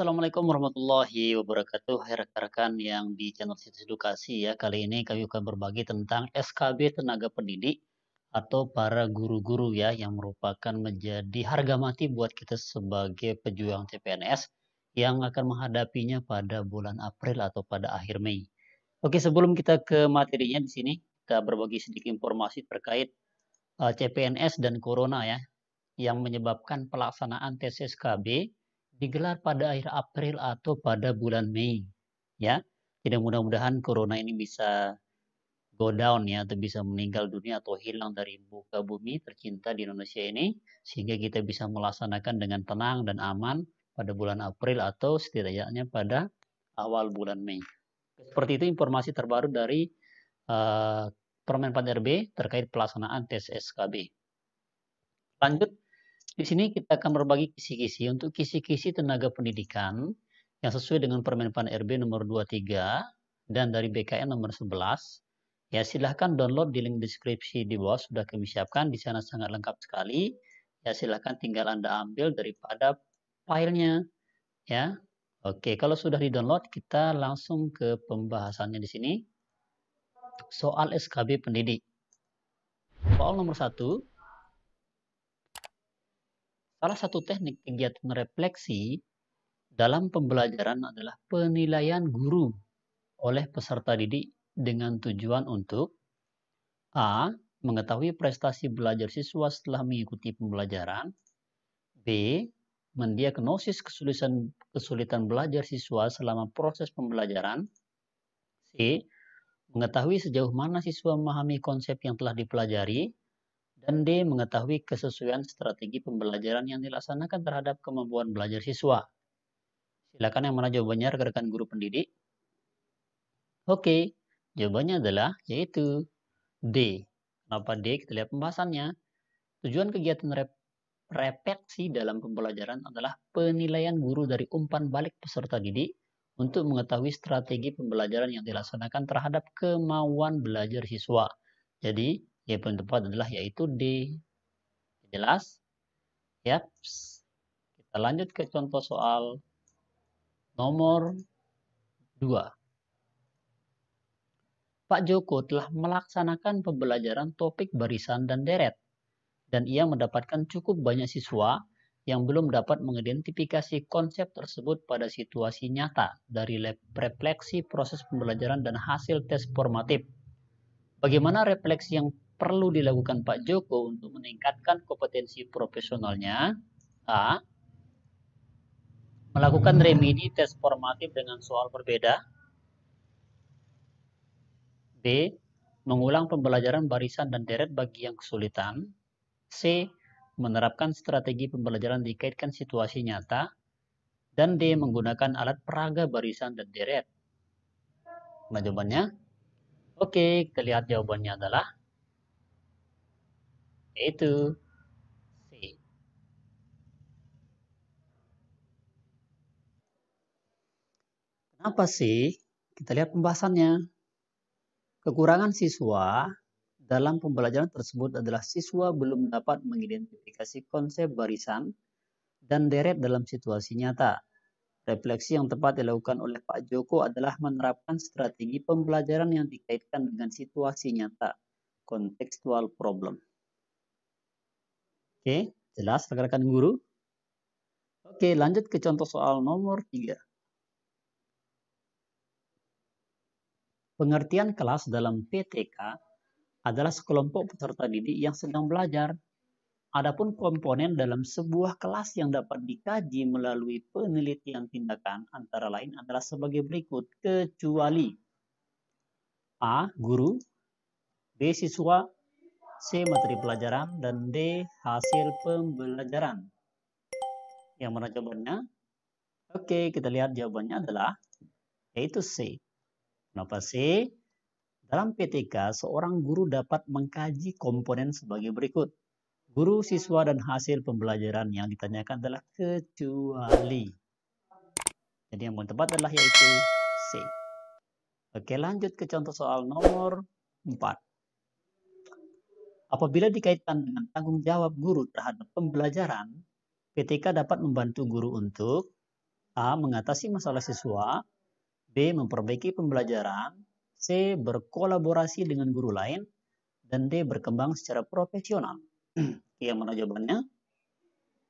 Assalamualaikum warahmatullahi wabarakatuh. Hai rekan-rekan yang di channel Situs Edukasi ya. Kali ini kami akan berbagi tentang SKB tenaga pendidik atau para guru-guru ya yang merupakan menjadi harga mati buat kita sebagai pejuang CPNS yang akan menghadapinya pada bulan April atau pada akhir Mei. Oke, sebelum kita ke materinya di sini kita berbagi sedikit informasi terkait CPNS dan Corona ya yang menyebabkan pelaksanaan tes SKB digelar pada akhir April atau pada bulan Mei, ya. Jadi mudah-mudahan corona ini bisa go down ya, atau bisa meninggal dunia atau hilang dari muka bumi tercinta di Indonesia ini, sehingga kita bisa melaksanakan dengan tenang dan aman pada bulan April atau setidaknya pada awal bulan Mei. Seperti itu informasi terbaru dari Permen RB terkait pelaksanaan tes SKB. Lanjut. Di sini kita akan berbagi kisi-kisi untuk kisi-kisi tenaga pendidikan yang sesuai dengan Permen RB nomor 23 dan dari BKN nomor 11. Ya, silahkan download di link deskripsi di bawah, sudah kami siapkan. Di sana sangat lengkap sekali. Ya, silahkan tinggal Anda ambil daripada filenya. Ya, oke. Kalau sudah di-download, kita langsung ke pembahasannya di sini. Soal SKB pendidik. Soal nomor 1. Salah satu teknik kegiatan refleksi dalam pembelajaran adalah penilaian guru oleh peserta didik dengan tujuan untuk A. Mengetahui prestasi belajar siswa setelah mengikuti pembelajaran. B. Mendiagnosis kesulitan belajar siswa selama proses pembelajaran. C. Mengetahui sejauh mana siswa memahami konsep yang telah dipelajari. Dan D. Mengetahui kesesuaian strategi pembelajaran yang dilaksanakan terhadap kemampuan belajar siswa. Silakan yang mana jawabannya rekan-rekan guru pendidik. Oke, jawabannya adalah yaitu D. Kenapa D? Kita lihat pembahasannya. Tujuan kegiatan refleksi dalam pembelajaran adalah penilaian guru dari umpan balik peserta didik untuk mengetahui strategi pembelajaran yang dilaksanakan terhadap kemauan belajar siswa. Jadi, yang paling tepat adalah yaitu D. Jelas? Yap. Kita lanjut ke contoh soal nomor 2. Pak Joko telah melaksanakan pembelajaran topik barisan dan deret, dan ia mendapatkan cukup banyak siswa yang belum dapat mengidentifikasi konsep tersebut pada situasi nyata dari refleksi proses pembelajaran dan hasil tes formatif. Bagaimana refleksi yang perlu dilakukan Pak Joko untuk meningkatkan kompetensi profesionalnya? A. Melakukan remedi tes formatif dengan soal berbeda. B. Mengulang pembelajaran barisan dan deret bagi yang kesulitan. C. Menerapkan strategi pembelajaran dikaitkan situasi nyata. Dan D. Menggunakan alat peraga barisan dan deret. Nah, jawabannya? Oke, kita lihat jawabannya adalah yaitu C. Kenapa sih? Kita lihat pembahasannya. Kekurangan siswa dalam pembelajaran tersebut adalah siswa belum dapat mengidentifikasi konsep barisan dan deret dalam situasi nyata. Refleksi yang tepat dilakukan oleh Pak Joko adalah menerapkan strategi pembelajaran yang dikaitkan dengan situasi nyata, contextual problem. Oke, jelas rekan-rekan guru? Oke, lanjut ke contoh soal nomor 3. Pengertian kelas dalam PTK adalah sekelompok peserta didik yang sedang belajar. Adapun komponen dalam sebuah kelas yang dapat dikaji melalui penelitian tindakan antara lain adalah sebagai berikut, kecuali A. Guru, B. Siswa, C. Materi pelajaran, dan D. Hasil pembelajaran. Yang mana jawabannya? Oke, kita lihat jawabannya adalah yaitu C. Kenapa C? Dalam PTK, seorang guru dapat mengkaji komponen sebagai berikut. Guru, siswa, dan hasil pembelajaran yang ditanyakan adalah kecuali. Jadi yang paling tepat adalah yaitu C. Oke, lanjut ke contoh soal nomor 4. Apabila dikaitkan dengan tanggung jawab guru terhadap pembelajaran, PTK dapat membantu guru untuk A. Mengatasi masalah siswa. B. Memperbaiki pembelajaran. C. Berkolaborasi dengan guru lain. Dan D. Berkembang secara profesional. Yang mana jawabannya?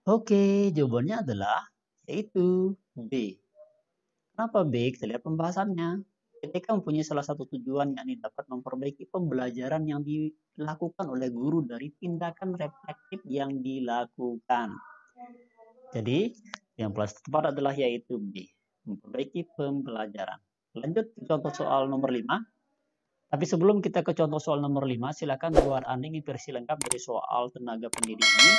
Oke, jawabannya adalah yaitu B. Kenapa B? Kita lihat pembahasannya. PTK mempunyai salah satu tujuan, yakni dapat memperbaiki pembelajaran yang dilakukan oleh guru dari tindakan reflektif yang dilakukan. Jadi, yang paling tepat adalah yaitu B. Memperbaiki pembelajaran. Lanjut ke contoh soal nomor 5. Tapi sebelum kita ke contoh soal nomor 5, silakan buat Anda ingin versi lengkap dari soal tenaga pendidik ini.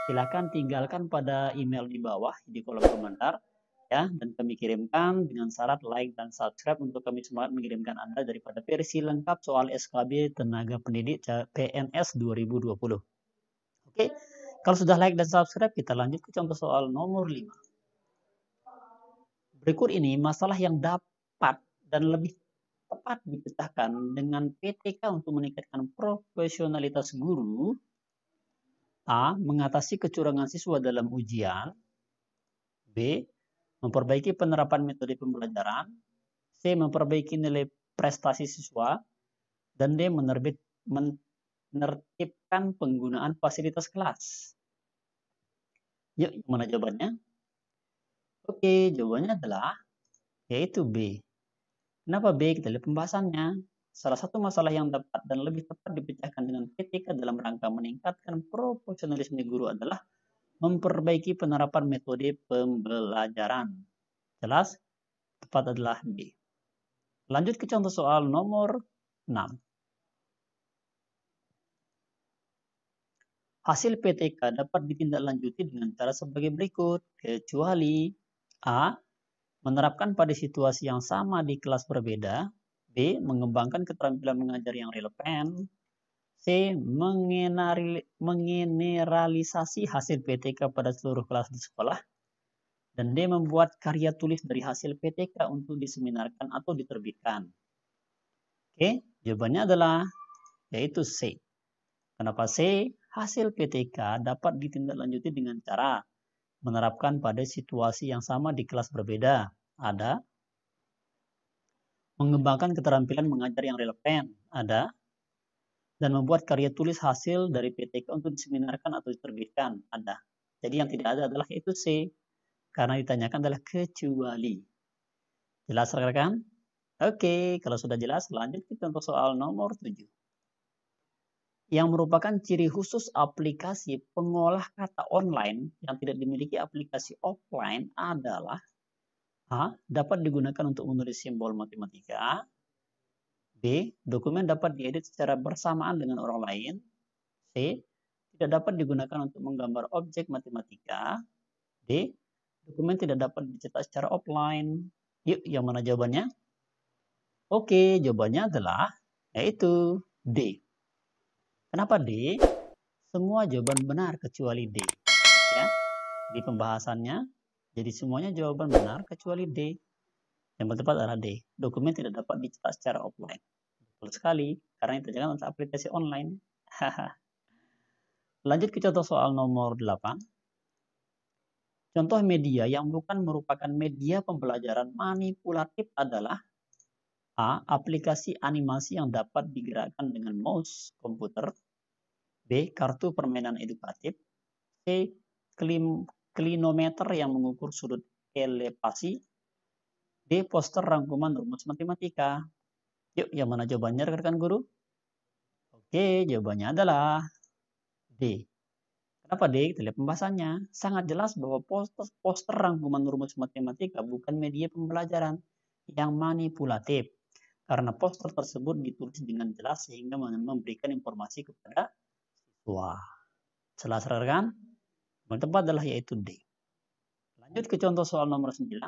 Silakan tinggalkan pada email di bawah di kolom komentar. Ya, dan kami kirimkan dengan syarat like dan subscribe untuk kami semangat mengirimkan Anda daripada versi lengkap soal SKB Tenaga Pendidik PNS 2020. Oke, kalau sudah like dan subscribe, kita lanjut ke contoh soal nomor 5. Berikut ini masalah yang dapat dan lebih tepat dipecahkan dengan PTK untuk meningkatkan profesionalitas guru. A. Mengatasi kecurangan siswa dalam ujian. B. Memperbaiki penerapan metode pembelajaran. C. Memperbaiki nilai prestasi siswa. Dan D. Menertibkan penggunaan fasilitas kelas. Yuk, mana jawabannya? Oke, jawabannya adalah yaitu B. Kenapa B? Kita lihat pembahasannya. Salah satu masalah yang dapat dan lebih tepat dipecahkan dengan PTK dalam rangka meningkatkan profesionalisme guru adalah memperbaiki penerapan metode pembelajaran. Jelas? Tepat adalah B. Lanjut ke contoh soal nomor 6. Hasil PTK dapat ditindaklanjuti dengan cara sebagai berikut, kecuali A. Menerapkan pada situasi yang sama di kelas berbeda. B. Mengembangkan keterampilan mengajar yang relevan. C. Mengeneralisasi hasil PTK pada seluruh kelas di sekolah. Dan D. Membuat karya tulis dari hasil PTK untuk diseminarkan atau diterbitkan. Oke, jawabannya adalah yaitu C. Kenapa C? Hasil PTK dapat ditindaklanjuti dengan cara menerapkan pada situasi yang sama di kelas berbeda. Ada. Mengembangkan keterampilan mengajar yang relevan. Ada. Dan membuat karya tulis hasil dari PTK untuk diseminarkan atau diterbitkan. Ada. Jadi yang tidak ada adalah yaitu C. Karena ditanyakan adalah kecuali. Jelas rekan-rekan? Oke, kalau sudah jelas lanjut kita untuk soal nomor 7. Yang merupakan ciri khusus aplikasi pengolah kata online yang tidak dimiliki aplikasi offline adalah A. Dapat digunakan untuk menulis simbol matematika. B. Dokumen dapat diedit secara bersamaan dengan orang lain. C. Tidak dapat digunakan untuk menggambar objek matematika. D. Dokumen tidak dapat dicetak secara offline. Yuk, yang mana jawabannya? Oke, jawabannya adalah yaitu D. Kenapa D? Semua jawaban benar kecuali D. Ya, di pembahasannya, jadi semuanya jawaban benar kecuali D. Yang tepat adalah D. Dokumen tidak dapat dicetak secara offline. Betul sekali, karena itu jangan untuk aplikasi online. Lanjut ke contoh soal nomor 8. Contoh media yang bukan merupakan media pembelajaran manipulatif adalah A. Aplikasi animasi yang dapat digerakkan dengan mouse komputer. B. Kartu permainan edukatif. C. Klinometer yang mengukur sudut elevasi. D. Poster rangkuman rumus matematika. Yuk, yang mana jawabannya rekan-rekan guru? Oke, jawabannya adalah D. Kenapa D? Kita lihat pembahasannya. Sangat jelas bahwa poster rangkuman rumus matematika bukan media pembelajaran yang manipulatif. Karena poster tersebut ditulis dengan jelas sehingga memberikan informasi kepada siswa. Jelas rekan? Yang tepat adalah yaitu D. Lanjut ke contoh soal nomor 9.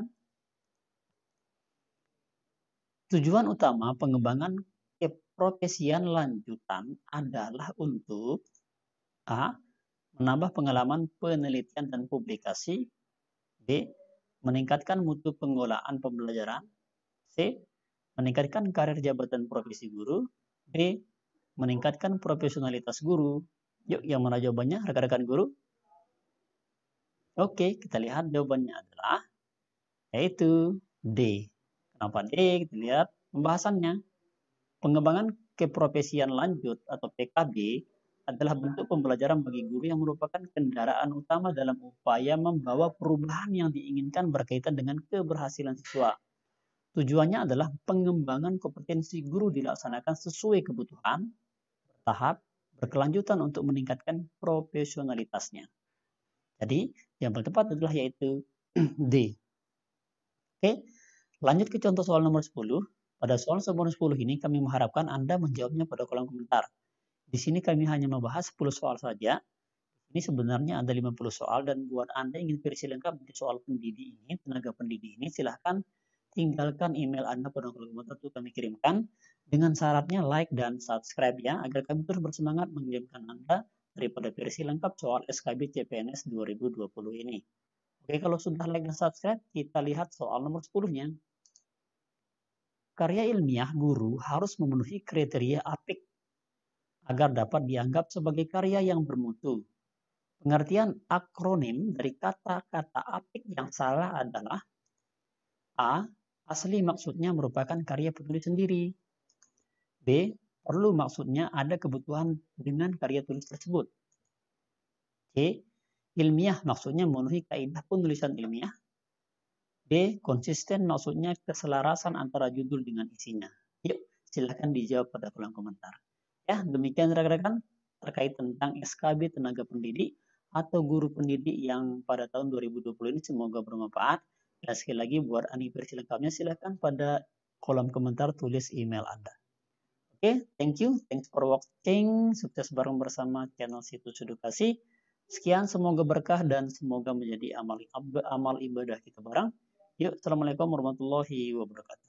Tujuan utama pengembangan keprofesian lanjutan adalah untuk A. Menambah pengalaman penelitian dan publikasi. B. Meningkatkan mutu pengolahan pembelajaran. C. Meningkatkan karir jabatan profesi guru. D. Meningkatkan profesionalitas guru. Yuk, yang mana jawabannya rekan-rekan guru? Oke, kita lihat jawabannya adalah yaitu D. Kenapa D? Kita lihat pembahasannya. Pengembangan keprofesian lanjut atau PKB adalah bentuk pembelajaran bagi guru yang merupakan kendaraan utama dalam upaya membawa perubahan yang diinginkan berkaitan dengan keberhasilan siswa. Tujuannya adalah pengembangan kompetensi guru dilaksanakan sesuai kebutuhan, bertahap, berkelanjutan untuk meningkatkan profesionalitasnya. Jadi, yang paling tepat adalah yaitu D. Oke, lanjut ke contoh soal nomor 10. Pada soal nomor 10 ini kami mengharapkan Anda menjawabnya pada kolom komentar. Di sini kami hanya membahas 10 soal saja. Ini sebenarnya ada 50 soal dan buat Anda yang ingin versi lengkap di soal pendidik ini, tenaga pendidik ini, silahkan tinggalkan email Anda pada kolom komentar untuk kami kirimkan. Dengan syaratnya like dan subscribe ya, agar kami terus bersemangat mengirimkan Anda daripada versi lengkap soal SKB CPNS 2020 ini. Oke, kalau sudah like dan subscribe, kita lihat soal nomor 10-nya. Karya ilmiah guru harus memenuhi kriteria apik agar dapat dianggap sebagai karya yang bermutu. Pengertian akronim dari kata-kata apik yang salah adalah A. Asli maksudnya merupakan karya penulis sendiri. B. Perlu maksudnya ada kebutuhan dengan karya tulis tersebut. C. Ilmiah maksudnya memenuhi kaidah penulisan ilmiah. D. Konsisten maksudnya keselarasan antara judul dengan isinya. Yuk, silahkan dijawab pada kolom komentar. Ya, demikian rekan-rekan terkait tentang SKB tenaga pendidik atau guru pendidik yang pada tahun 2020 ini semoga bermanfaat. Dan sekali lagi buat versi lengkapnya silahkan pada kolom komentar tulis email Anda. Oke, thank you. Thanks for watching. Sukses bareng bersama channel Situs Edukasi. Sekian, semoga berkah dan semoga menjadi amal ibadah kita bareng. Yuk, assalamualaikum warahmatullahi wabarakatuh.